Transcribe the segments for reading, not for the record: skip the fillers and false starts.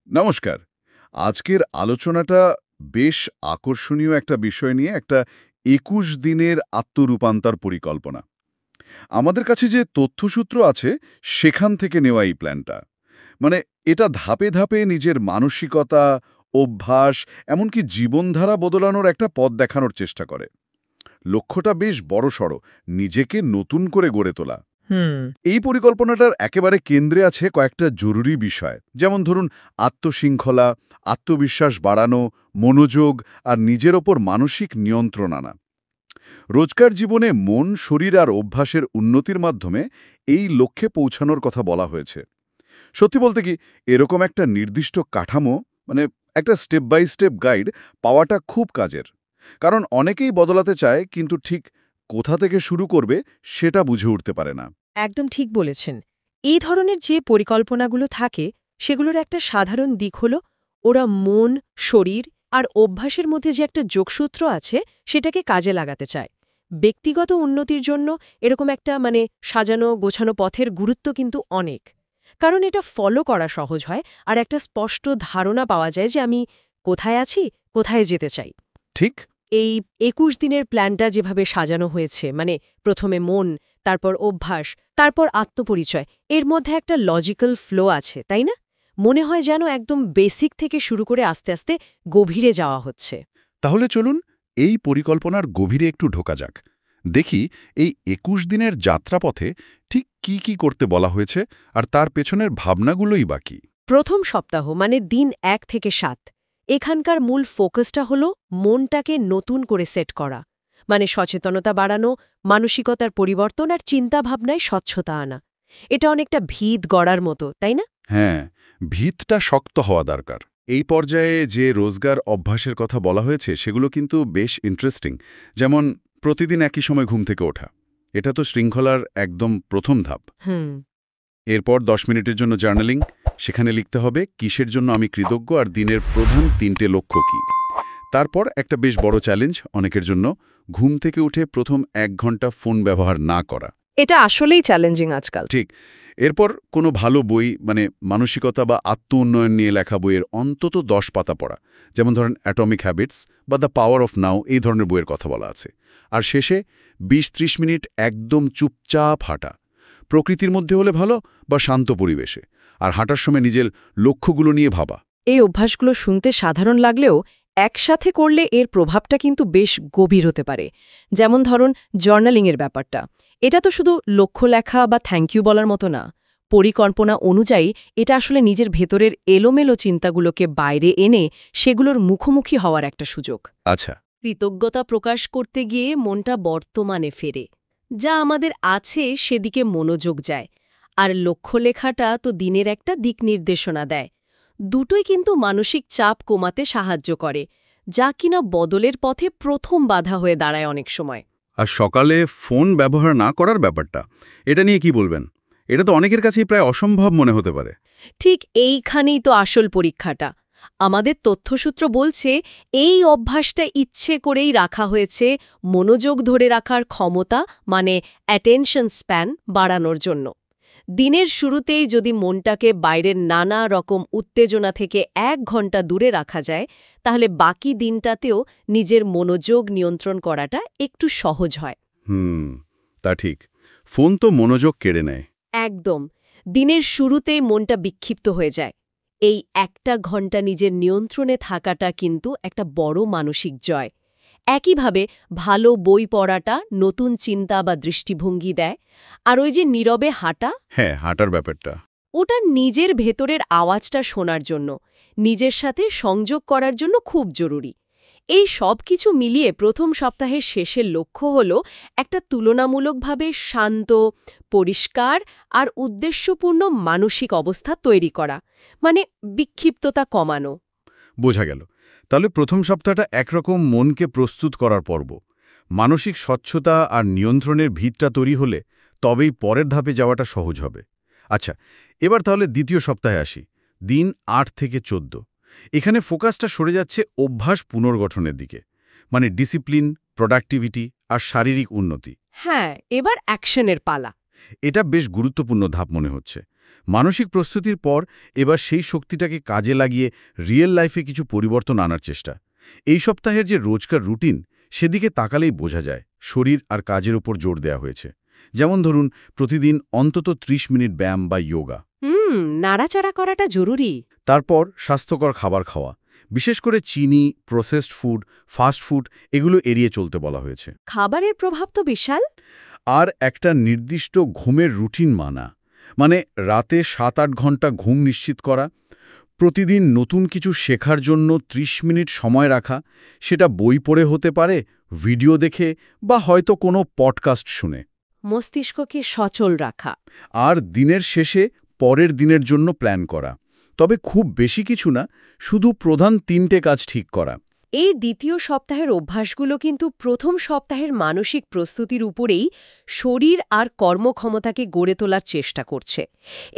নমস্কার। আজকের আলোচনাটা বেশ আকর্ষণীয় একটা বিষয় নিয়ে, একটা ২১ দিনের আত্মরূপান্তর পরিকল্পনা। আমাদের কাছে যে তথ্যসূত্র আছে সেখান থেকে নেওয়া এই প্ল্যানটা। মানে এটা ধাপে ধাপে নিজের মানসিকতা, অভ্যাস, এমনকি জীবনধারা বদলানোর একটা পথ দেখানোর চেষ্টা করে। লক্ষ্যটা বেশ বড়সড়, নিজেকে নতুন করে গড়ে তোলা। হুম। এই পরিকল্পনাটার একেবারে কেন্দ্রে আছে কয়েকটা জরুরি বিষয়, যেমন ধরুন আত্মশৃঙ্খলা, আত্মবিশ্বাস বাড়ানো, মনোযোগ আর নিজের ওপর মানসিক নিয়ন্ত্রণ আনা। রোজকার জীবনে মন, শরীর আর অভ্যাসের উন্নতির মাধ্যমে এই লক্ষ্যে পৌঁছানোর কথা বলা হয়েছে। সত্যি বলতে কি, এরকম একটা নির্দিষ্ট কাঠামো, মানে একটা স্টেপ বাই স্টেপ গাইড পাওয়াটা খুব কাজের। কারণ অনেকেই বদলাতে চায়, কিন্তু ঠিক কোথা থেকে শুরু করবে সেটা বুঝে উঠতে পারে না। একদম ঠিক বলেছেন। এই ধরনের যে পরিকল্পনাগুলো থাকে সেগুলোর একটা সাধারণ দিক হল ওরা মন, শরীর আর অভ্যাসের মধ্যে যে একটা যোগসূত্র আছে সেটাকে কাজে লাগাতে চায়। ব্যক্তিগত উন্নতির জন্য এরকম একটা সাজানো গোছানো পথের গুরুত্ব কিন্তু অনেক। কারণ এটা ফলো করা সহজ হয় আর একটা স্পষ্ট ধারণা পাওয়া যায় যে আমি কোথায় আছি, কোথায় যেতে চাই। ঠিক। এই ২১ দিনের প্ল্যানটা যেভাবে সাজানো হয়েছে, প্রথমে মন, তারপর অভ্যাস, তারপর আত্মপরিচয়, এর মধ্যে একটা লজিক্যাল ফ্লো আছে, তাই না? মনে হয় যেন একদম বেসিক থেকে শুরু করে আস্তে আস্তে গভীরে যাওয়া হচ্ছে। তাহলে চলুন এই পরিকল্পনার গভীরে একটু ঢোকা যাক। দেখি এই ২১ দিনের যাত্রাপথে ঠিক কি কি করতে বলা হয়েছে, আর তার পেছনের ভাবনাগুলোই বাকি। প্রথম সপ্তাহ দিন ১ থেকে ৭, এখানকার মূল ফোকাসটা হলো মনটাকে নতুন করে সেট করা। সচেতনতা বাড়ানো, মানসিকতার পরিবর্তন আর চিন্তাভাবনায় স্বচ্ছতা আনা। এটা অনেকটা ভিত গড়ার মতো, তাই না? হ্যাঁ, ভিতটা শক্ত হওয়া দরকার। এই পর্যায়ে যে রোজগার অভ্যাসের কথা বলা হয়েছে সেগুলো কিন্তু বেশ ইন্টারেস্টিং। যেমন প্রতিদিন একই সময় ঘুম থেকে ওঠা। এটা তো শৃঙ্খলার একদম প্রথম ধাপ। হুম। এরপর ১০ মিনিটের জন্য জার্নালিং। সেখানে লিখতে হবে কিসের জন্য আমি কৃতজ্ঞ আর দিনের প্রধান ৩টে লক্ষ্য কী। তারপর একটা বেশ বড় চ্যালেঞ্জ অনেকের জন্য, ঘুম থেকে উঠে প্রথম ১ ঘন্টা ফোন ব্যবহার না করা। এটা আসলেই চ্যালেঞ্জিং আজকাল। ঠিক। এরপর কোনো ভালো বই, মানসিকতা বা আত্ম উন্নয়ন নিয়ে লেখা বইয়ের অন্তত ১০ পাতা পড়া। যেমন ধরেন অ্যাটমিক হ্যাবিটস বা দ্য পাওয়ার অফ নাও, এই ধরনের বইয়ের কথা বলা আছে। আর শেষে ২০-৩০ মিনিট একদম চুপচাপ হাঁটা। প্রকৃতির মধ্যে হলে ভালো, বা শান্ত পরিবেশে। আর হাঁটার সময় নিজের লক্ষ্যগুলো নিয়ে ভাবা। এই অভ্যাসগুলো শুনতে সাধারণ লাগলেও একসাথে করলে এর প্রভাবটা কিন্তু বেশ গভীর হতে পারে। যেমন ধরুন জার্নালিংয়ের ব্যাপারটা। এটা তো শুধু লক্ষ্য লেখা বা থ্যাংক ইউ বলার মতো না। পরিকল্পনা অনুযায়ী এটা আসলে নিজের ভেতরের এলোমেলো চিন্তাগুলোকে বাইরে এনে সেগুলোর মুখোমুখি হওয়ার একটা সুযোগ। আচ্ছা। কৃতজ্ঞতা প্রকাশ করতে গিয়ে মনটা বর্তমানে ফেরে, যা আমাদের আছে সেদিকে মনোযোগ যায়। আর লক্ষ্য লেখাটা তো দিনের একটা দিক নির্দেশনা দেয়। দুটোই কিন্তু মানসিক চাপ কমাতে সাহায্য করে, যা কিনা বদলের পথে প্রথম বাধা হয়ে দাঁড়ায় অনেক সময়। আর সকালে ফোন ব্যবহার না করার ব্যাপারটা, এটা নিয়ে কি বলবেন? এটা তো অনেকের কাছেই প্রায় অসম্ভব মনে হতে পারে। ঠিক এইখানেই তো আসল পরীক্ষাটা। আমাদের তথ্যসূত্র বলছে এই অভ্যাসটা ইচ্ছে করেই রাখা হয়েছে মনোযোগ ধরে রাখার ক্ষমতা, অ্যাটেনশন স্প্যান বাড়ানোর জন্য। দিনের শুরুতেই যদি মনটাকে বাইরের নানা রকম উত্তেজনা থেকে ১ ঘন্টা দূরে রাখা যায়, তাহলে বাকি দিনটাতেও নিজের মনোযোগ নিয়ন্ত্রণ করাটা একটু সহজ হয়। হুম, তা ঠিক। ফোন তো মনোযোগ কেড়ে নেয়। একদম। দিনের শুরুতেই মনটা বিক্ষিপ্ত হয়ে যায়। এই ১টা ঘন্টা নিজের নিয়ন্ত্রণে থাকাটা কিন্তু একটা বড় মানসিক জয়। একইভাবে ভালো বই পড়াটা নতুন চিন্তা বা দৃষ্টিভঙ্গি দেয়। আর ওই যে নীরবে হাঁটা, হ্যাঁ, হাঁটার ব্যাপারটা। ওটা নিজের ভেতরের আওয়াজটা শোনার জন্য, নিজের সাথে সংযোগ করার জন্য খুব জরুরি। এই সব কিছু মিলিয়ে প্রথম সপ্তাহের শেষের লক্ষ্য হল একটা তুলনামূলকভাবে শান্ত, পরিষ্কার আর উদ্দেশ্যপূর্ণ মানসিক অবস্থা তৈরি করা, বিক্ষিপ্ততা কমানো। বোঝা গেল। তাহলে প্রথম সপ্তাহটা একরকম মনকে প্রস্তুত করার পর্ব। মানসিক স্বচ্ছতা আর নিয়ন্ত্রণের ভিতটা তৈরি হলে তবেই পরের ধাপে যাওয়াটা সহজ হবে। আচ্ছা, এবার তাহলে দ্বিতীয় সপ্তাহে আসি। দিন ৮ থেকে ১৪। এখানে ফোকাসটা সরে যাচ্ছে অভ্যাস পুনর্গঠনের দিকে। ডিসিপ্লিন, প্রোডাক্টিভিটি আর শারীরিক উন্নতি। হ্যাঁ, এবার অ্যাকশনের পালা। এটা বেশ গুরুত্বপূর্ণ ধাপ মনে হচ্ছে। মানসিক প্রস্তুতির পর এবার সেই শক্তিটাকে কাজে লাগিয়ে রিয়েল লাইফে কিছু পরিবর্তন আনার চেষ্টা। এই সপ্তাহের যে রোজকার রুটিন, সেদিকে তাকালেই বোঝা যায় শরীর আর কাজের উপর জোর দেওয়া হয়েছে। যেমন ধরুন, প্রতিদিন অন্তত ৩০ মিনিট ব্যায়াম বা যোগা। নাড়াচাড়া করাটা জরুরি। তারপর স্বাস্থ্যকর খাবার খাওয়া, বিশেষ করে চিনি, প্রসেসড ফুড, ফাস্ট ফুড এগুলো এড়িয়ে চলতে বলা হয়েছে। খাবারের প্রভাব তো বিশাল। আর একটা নির্দিষ্ট ঘুমের রুটিন মানা, মানে রাতে ৭-৮ ঘন্টা ঘুম নিশ্চিত করা, প্রতিদিন নতুন কিছু শেখার জন্য ৩০ মিনিট সময় রাখা, সেটা বই পড়ে হতে পারে, ভিডিও দেখে বা হয়তো কোনো পডকাস্ট শুনে। মস্তিষ্ককে সচল রাখা। আর দিনের শেষে পরের দিনের জন্য প্ল্যান করা, তবে খুব বেশি কিছু না, শুধু প্রধান ৩টে কাজ ঠিক করা। এই দ্বিতীয় সপ্তাহের অভ্যাসগুলো কিন্তু প্রথম সপ্তাহের মানসিক প্রস্তুতির উপরেই শরীর আর কর্মক্ষমতাকে গড়ে তোলার চেষ্টা করছে।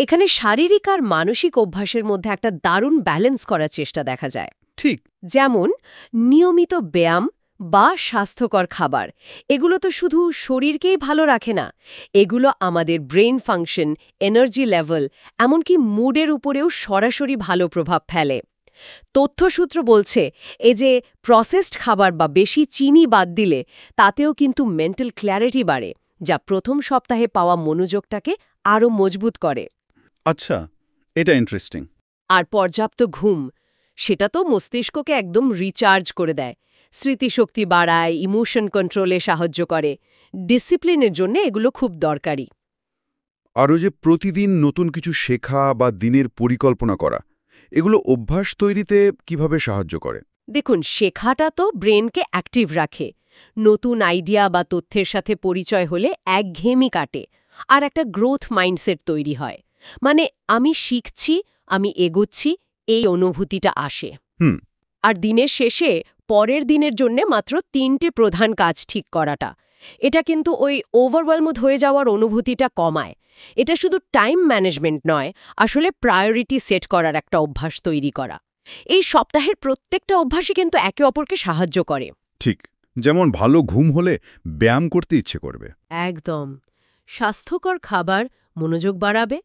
এখানে শারীরিক আর মানসিক অভ্যাসের মধ্যে একটা দারুণ ব্যালেন্স করার চেষ্টা দেখা যায়। ঠিক। যেমন নিয়মিত ব্যায়াম বা স্বাস্থ্যকর খাবার, এগুলো তো শুধু শরীরকেই ভালো রাখে না, এগুলো আমাদের ব্রেইন ফাংশন, এনার্জি লেভেল, এমনকি মুডের উপরেও সরাসরি ভালো প্রভাব ফেলে। তথ্যসূত্র বলছে এই যে প্রসেসড খাবার বা বেশি চিনি বাদ দিলে তাতেও কিন্তু মেন্টাল ক্ল্যারিটি বাড়ে, যা প্রথম সপ্তাহে পাওয়া মনোযোগটাকে আরও মজবুত করে। আচ্ছা, এটা ইন্টারেস্টিং। আর পর্যাপ্ত ঘুম, সেটা তো মস্তিষ্ককে একদম রিচার্জ করে দেয়, স্মৃতিশক্তি বাড়ায়, ইমোশন কন্ট্রোলে সাহায্য করে। ডিসিপ্লিনের জন্য এগুলো খুব দরকারি। আরও যে প্রতিদিন নতুন কিছু শেখা বা দিনের পরিকল্পনা করা, এগুলো অভ্যাস তৈরিতে কিভাবে সাহায্য করে? দেখুন, শেখাটা তো ব্রেনকে অ্যাক্টিভ রাখে। নতুন আইডিয়া বা তথ্যের সাথে পরিচয় হলে একঘেয়েমি কাটে, আর একটা গ্রোথ মাইন্ডসেট তৈরি হয়। মানে আমি শিখছি, আমি এগোচ্ছি, এই অনুভূতিটা আসে। আর দিনের শেষে পরের দিনের জন্য মাত্র ৩টে প্রধান কাজ ঠিক করাটা, এটা কিন্তু ওই ওভারওয়েলমড হয়ে যাওয়ার অনুভূতিটা কমায়। এটা শুধু টাইম ম্যানেজমেন্ট নয়, আসলে প্রায়োরিটি সেট করার একটা অভ্যাস তৈরি করা। এই সপ্তাহের প্রত্যেকটা অভ্যাসই কিন্তু একে অপরকে সাহায্য করে। ঠিক, যেমন ভালো ঘুম হলে ব্যায়াম করতে ইচ্ছে করবে। একদম। স্বাস্থ্যকর খাবার মনোযোগ বাড়াবে,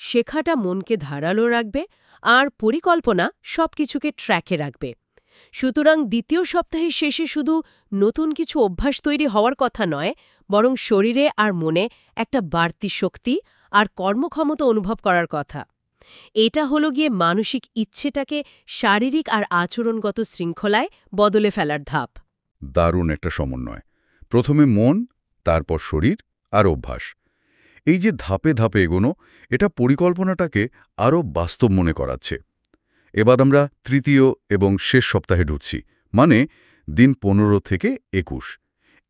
শেখাটা মনকে ধারালো রাখবে, আর পরিকল্পনা সবকিছুকে ট্র্যাকে রাখবে। সুতরাং দ্বিতীয় সপ্তাহের শেষে শুধু নতুন কিছু অভ্যাস তৈরি হওয়ার কথা নয়, বরং শরীরে আর মনে একটা বাড়তি শক্তি আর কর্মক্ষমতা অনুভব করার কথা। এটা হলো গিয়ে মানসিক ইচ্ছেটাকে শারীরিক আর আচরণগত শৃঙ্খলায় বদলে ফেলার ধাপ। দারুণ একটা সমন্বয়। প্রথমে মন, তারপর শরীর আর অভ্যাস। এই যে ধাপে ধাপে এগোনো, এটা পরিকল্পনাটাকে আরও বাস্তব মনে করাচ্ছে। এবার আমরা তৃতীয় এবং শেষ সপ্তাহে ঢুকছি, মানে দিন ১৫ থেকে ২১।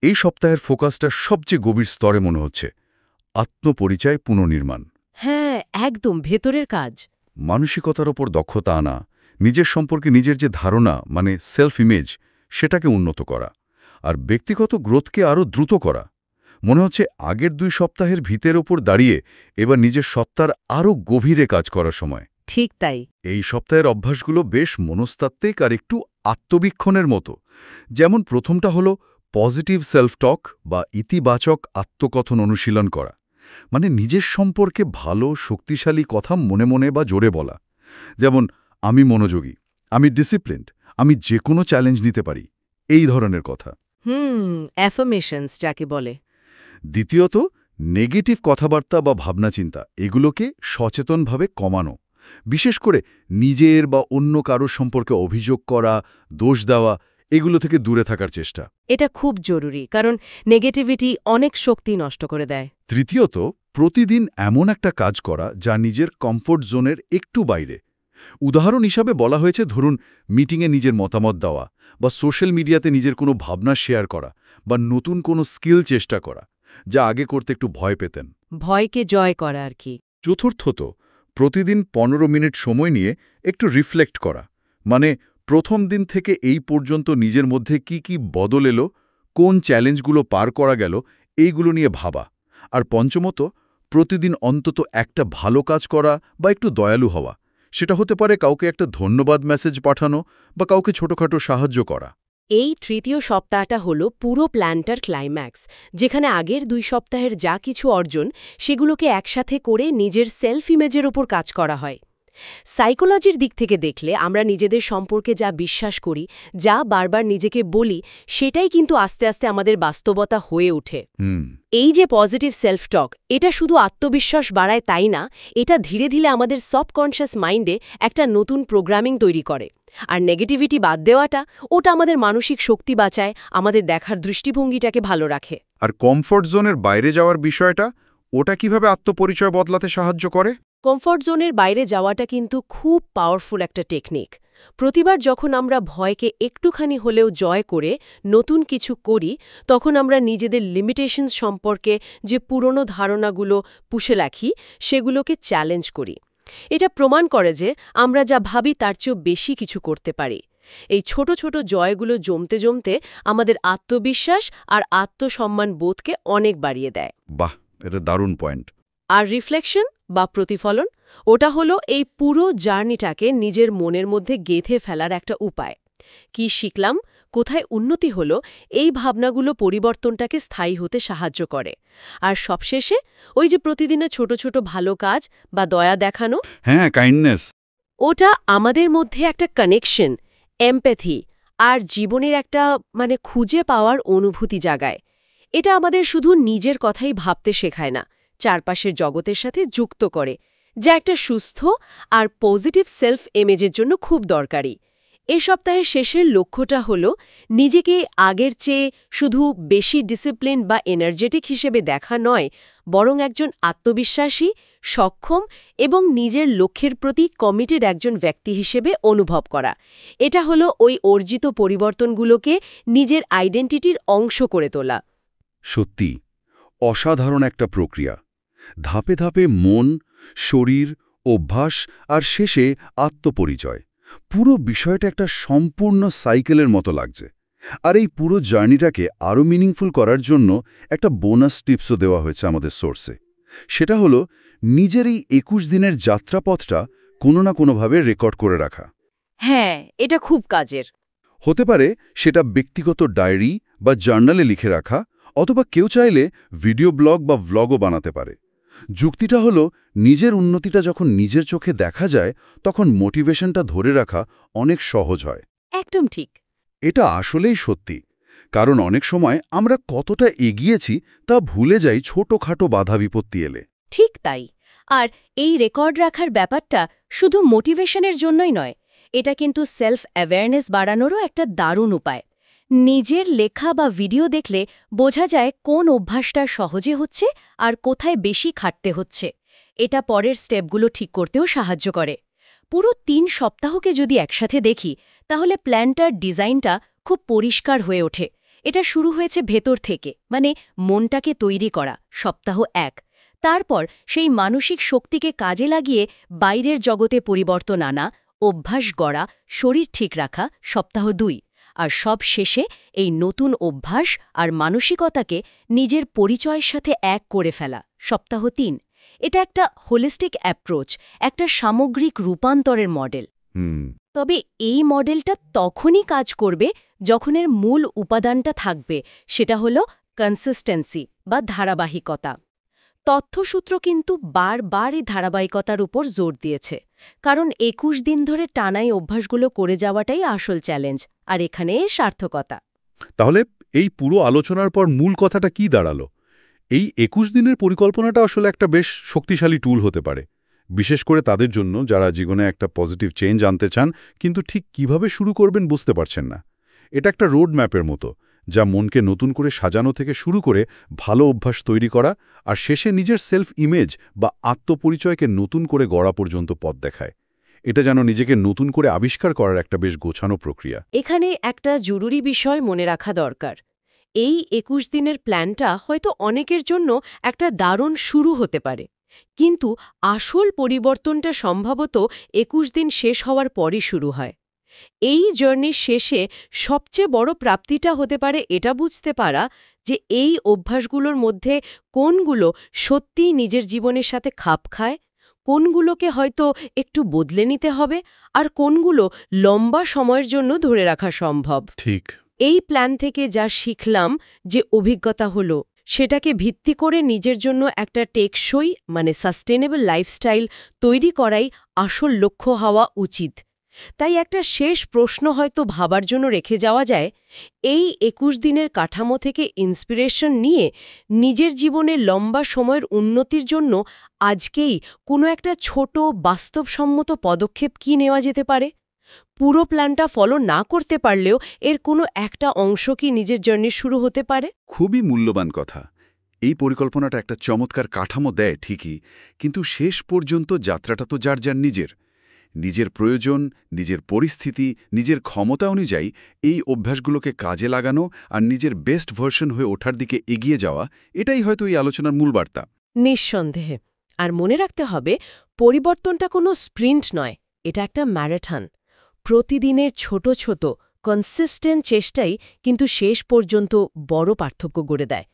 এই সপ্তাহের ফোকাসটা সবচেয়ে গভীর স্তরে মনে হচ্ছে, আত্মপরিচয় পুনর্নির্মাণ। হ্যাঁ, একদম ভেতরের কাজ। মানসিকতার ওপর দক্ষতা আনা, নিজের সম্পর্কে নিজের যে ধারণা মানে সেলফ ইমেজ, সেটাকে উন্নত করা, আর ব্যক্তিগত গ্রোথকে আরও দ্রুত করা। মনে হচ্ছে আগের ২ সপ্তাহের ভিতের ওপর দাঁড়িয়ে এবার নিজের সত্তার আরও গভীরে কাজ করার সময়। ঠিক তাই। এই সপ্তাহের অভ্যাসগুলো বেশ মনস্তাত্ত্বিক আর একটু আত্মবীক্ষণের মতো। যেমন প্রথমটা হলো পজিটিভ সেলফ টক বা ইতিবাচক আত্মকথন অনুশীলন করা, মানে নিজের সম্পর্কে ভালো শক্তিশালী কথা মনে মনে বা জোরে বলা। যেমন, আমি মনোযোগী, আমি ডিসিপ্লিনড, আমি যে কোনো চ্যালেঞ্জ নিতে পারি, এই ধরনের কথা। অ্যাফার্মেশনস যাকে বলে। দ্বিতীয়ত, নেগেটিভ কথাবার্তা বা ভাবনাচিন্তা এগুলোকে সচেতনভাবে কমানো, বিশেষ করে নিজের বা অন্য কারোর সম্পর্কে অভিযোগ করা, দোষ দেওয়া, এগুলো থেকে দূরে থাকার চেষ্টা। এটা খুব জরুরি, কারণ নেগেটিভিটি অনেক শক্তি নষ্ট করে দেয়। তৃতীয়ত, প্রতিদিন এমন একটা কাজ করা যা নিজের কমফোর্ট জোনের একটু বাইরে। উদাহরণ হিসাবে বলা হয়েছে, ধরুন মিটিংয়ে নিজের মতামত দেওয়া, বা সোশ্যাল মিডিয়াতে নিজের কোনো ভাবনা শেয়ার করা, বা নতুন কোনো স্কিল চেষ্টা করা, যা আগে করতে একটু ভয় পেতেন। ভয়কে জয় করা আর কি। চতুর্থত, প্রতিদিন ১৫ মিনিট সময় নিয়ে একটু রিফ্লেক্ট করা, মানে প্রথম দিন থেকে এই পর্যন্ত নিজের মধ্যে কি কি বদল এলো, কোন চ্যালেঞ্জগুলো পার করা গেল, এইগুলো নিয়ে ভাবা। আর পঞ্চমত, প্রতিদিন অন্তত একটা ভালো কাজ করা বা একটু দয়ালু হওয়া। সেটা হতে পারে কাউকে একটা ধন্যবাদ মেসেজ পাঠানো বা কাউকে ছোটখাটো সাহায্য করা। এই তৃতীয় সপ্তাহটা হলো পুরো প্ল্যানটার ক্লাইম্যাক্স, যেখানে আগের 2 সপ্তাহের যা কিছু অর্জন সেগুলোকে একসাথে করে নিজের সেলফ ইমেজের ওপর কাজ করা হয়। সাইকোলজির দিক থেকে দেখলে আমরা নিজেদের সম্পর্কে যা বিশ্বাস করি, যা বারবার নিজেকে বলি, সেটাই কিন্তু আস্তে আস্তে আমাদের বাস্তবতা হয়ে ওঠে। এই যে পজিটিভ সেলফ টক, এটা শুধু আত্মবিশ্বাস বাড়ায় তাই না, এটা ধীরে ধীরে আমাদের সাবকনশিয়াস মাইন্ডে একটা নতুন প্রোগ্রামিং তৈরি করে। আর নেগেটিভিটি বাদ দেওয়াটা, ওটা আমাদের মানসিক শক্তি বাঁচায়, আমাদের দেখার দৃষ্টিভঙ্গিটাকে ভালো রাখে। আর কমফোর্ট জোনের বাইরে যাওয়ার বিষয়টা, ওটা কিভাবে আত্মপরিচয় বদলাতে সাহায্য করে? কমফর্ট জোনের বাইরে যাওয়াটা কিন্তু খুব পাওয়ারফুল একটা টেকনিক। প্রতিবার যখন আমরা ভয়কে একটুখানি হলেও জয় করে নতুন কিছু করি, তখন আমরা নিজেদের লিমিটেশনস সম্পর্কে যে পুরনো ধারণাগুলো পুষে রাখি, সেগুলোকে চ্যালেঞ্জ করি। এটা প্রমাণ করে যে আমরা যা ভাবি তার চেয়েও বেশি কিছু করতে পারি। এই ছোট ছোট জয়গুলো জমতে জমতে আমাদের আত্মবিশ্বাস আর আত্মসম্মান বোধকে অনেক বাড়িয়ে দেয়। বাহ, এটা দারুণ পয়েন্ট। আর রিফ্লেকশন বা প্রতিফলন, ওটা হলো এই পুরো জার্নিটাকে নিজের মনের মধ্যে গেঁথে ফেলার একটা উপায়। কি শিখলাম, কোথায় উন্নতি হলো, এই ভাবনাগুলো পরিবর্তনটাকে স্থায়ী হতে সাহায্য করে। আর সবশেষে ওই যে প্রতিদিনে ছোট ছোট ভালো কাজ বা দয়া দেখানো, হ্যাঁ, কাইন্ডনেস। ওটা আমাদের মধ্যে একটা কানেকশন, এমপ্যাথি আর জীবনের একটা খুঁজে পাওয়ার অনুভূতি জাগায়। এটা আমাদের শুধু নিজের কথাই ভাবতে শেখায় না, চারপাশের জগতের সাথে যুক্ত করে, যা একটা সুস্থ আর পজিটিভ সেলফ ইমেজের জন্য খুব দরকারি। এই সপ্তাহের শেষের লক্ষ্যটা হলো নিজেকে আগের চেয়ে শুধু বেশি ডিসিপ্লিন বা এনার্জেটিক হিসেবে দেখা নয়, বরং একজন আত্মবিশ্বাসী, সক্ষম এবং নিজের লক্ষ্যের প্রতি কমিটেড একজন ব্যক্তি হিসেবে অনুভব করা। এটা হলো ওই অর্জিত পরিবর্তনগুলোকে নিজের আইডেন্টিটির অংশ করে তোলা। সত্যি অসাধারণ একটা প্রক্রিয়া। ধাপে ধাপে মন, শরীর, অভ্যাস আর শেষে আত্মপরিচয়, পুরো বিষয়টা একটা সম্পূর্ণ সাইকেলের মতো লাগছে। আর এই পুরো জার্নিটাকে আরও মিনিংফুল করার জন্য একটা বোনাস টিপসও দেওয়া হয়েছে আমাদের সোর্সে। সেটা হলো নিজের এই 21 দিনের যাত্রাপথটা কোনো না কোনোভাবে রেকর্ড করে রাখা। হ্যাঁ, এটা খুব কাজের। হতে পারে সেটা ব্যক্তিগত ডায়েরি বা জার্নালে লিখে রাখা, অথবা কেউ চাইলে ভিডিও ব্লগ বা ভ্লগও বানাতে পারে। যুক্তিটা হলো নিজের উন্নতিটা যখন নিজের চোখে দেখা যায়, তখন মোটিভেশনটা ধরে রাখা অনেক সহজ হয়। একদম ঠিক। এটা আসলেই সত্যি, কারণ অনেক সময় আমরা কতটা এগিয়েছি তা ভুলে যাই ছোটখাটো বাধা বিপত্তি এলে। ঠিক তাই। আর এই রেকর্ড রাখার ব্যাপারটা শুধু মোটিভেশনের জন্যই নয়, এটা কিন্তু সেলফ অ্যাওয়ারনেস বাড়ানোরও একটা দারুণ উপায়। নিজের লেখা বা ভিডিও দেখলে বোঝা যায় কোন অভ্যাসটা সহজে হচ্ছে আর কোথায় বেশি খাটতে হচ্ছে। এটা পরের স্টেপগুলো ঠিক করতেও সাহায্য করে। পুরো 3 সপ্তাহকে যদি একসাথে দেখি, তাহলে প্ল্যানটার ডিজাইনটা খুব পরিষ্কার হয়ে ওঠে। এটা শুরু হয়েছে ভেতর থেকে, মনটাকে তৈরি করা, সপ্তাহ 1। তারপর সেই মানসিক শক্তিকে কাজে লাগিয়ে বাইরের জগতে পরিবর্তন আনা, অভ্যাস গড়া, শরীর ঠিক রাখা, সপ্তাহ 2। আর সব শেষে এই নতুন অভ্যাস আর মানসিকতাকে নিজের পরিচয়ের সাথে এক করে ফেলা, সপ্তাহ 3। এটা একটা হোলিস্টিক অ্যাপ্রোচ, একটা সামগ্রিক রূপান্তরের মডেল। তবে এই মডেলটা তখনই কাজ করবে যখন এর মূল উপাদানটা থাকবে, সেটা হলো কনসিস্টেন্সি বা ধারাবাহিকতা। তথ্যসূত্র কিন্তু বারবার এই ধারাবাহিকতার উপর জোর দিয়েছে, কারণ 21 দিন ধরে টানাই অভ্যাসগুলো করে যাওয়াটাই আসল চ্যালেঞ্জ, আর এখানে সার্থকতা। তাহলে এই পুরো আলোচনার পর মূল কথাটা কি দাঁড়ালো? এই 21 দিনের পরিকল্পনাটা আসলে একটা বেশ শক্তিশালী টুল হতে পারে, বিশেষ করে তাদের জন্য যারা জীবনে একটা পজিটিভ চেঞ্জ আনতে চান কিন্তু ঠিক কিভাবে শুরু করবেন বুঝতে পারছেন না। এটা একটা রোড ম্যাপের মতো, যা মনকে নতুন করে সাজানো থেকে শুরু করে ভালো অভ্যাস তৈরি করা আর শেষে নিজের সেলফ ইমেজ বা আত্মপরিচয়কে নতুন করে গড়া পর্যন্ত পথ দেখায়। এটা যেন নিজেকে নতুন করে আবিষ্কার করার একটা বেশ গোছানো প্রক্রিয়া। এখানে একটা জরুরি বিষয় মনে রাখা দরকার। এই 21 দিনের প্ল্যানটা হয়তো অনেকের জন্য একটা দারুণ শুরু হতে পারে, কিন্তু আসল পরিবর্তনটা সম্ভবত 21 দিন শেষ হওয়ার পরই শুরু হয়। এই জার্নির শেষে সবচেয়ে বড় প্রাপ্তিটা হতে পারে এটা বুঝতে পারা যে এই অভ্যাসগুলোর মধ্যে কোনগুলো সত্যিই নিজের জীবনের সাথে খাপ খায়, কোনগুলোকে হয়তো একটু বদলে নিতে হবে, আর কোনগুলো লম্বা সময়ের জন্য ধরে রাখা সম্ভব। ঠিক। এই প্ল্যান থেকে যা শিখলাম, যে অভিজ্ঞতা হলো, সেটাকে ভিত্তি করে নিজের জন্য একটা টেকসই সাস্টেনেবল লাইফস্টাইল তৈরি করাই আসল লক্ষ্য হওয়া উচিত। তাই একটা শেষ প্রশ্ন হয়তো ভাবার জন্য রেখে যাওয়া যায়, এই ২১ দিনের কাঠামো থেকে ইন্সপিরেশন নিয়ে নিজের জীবনে লম্বা সময়ের উন্নতির জন্য আজকেই কোনো একটা ছোট বাস্তবসম্মত পদক্ষেপ কি নেওয়া যেতে পারে? পুরো প্ল্যানটা ফলো না করতে পারলেও এর কোনো একটা অংশ কি নিজের জার্নি শুরু হতে পারে? খুবই মূল্যবান কথা। এই পরিকল্পনাটা একটা চমৎকার কাঠামো দেয় ঠিকই, কিন্তু শেষ পর্যন্ত যাত্রাটা তো যার যার নিজের প্রয়োজন, নিজের পরিস্থিতি, নিজের ক্ষমতা অনুযায়ী এই অভ্যাসগুলোকে কাজে লাগানো আর নিজের বেস্ট ভার্সন হয়ে ওঠার দিকে এগিয়ে যাওয়া, এটাই হয়তো এই আলোচনার মূল বার্তা। নিঃসন্দেহে। আর মনে রাখতে হবে, পরিবর্তনটা কোনো স্প্রিন্ট নয়, এটা একটা ম্যারাথন। প্রতিদিনের ছোট ছোট কনসিস্টেন্ট চেষ্টাই কিন্তু শেষ পর্যন্ত বড় পার্থক্য গড়ে দেয়।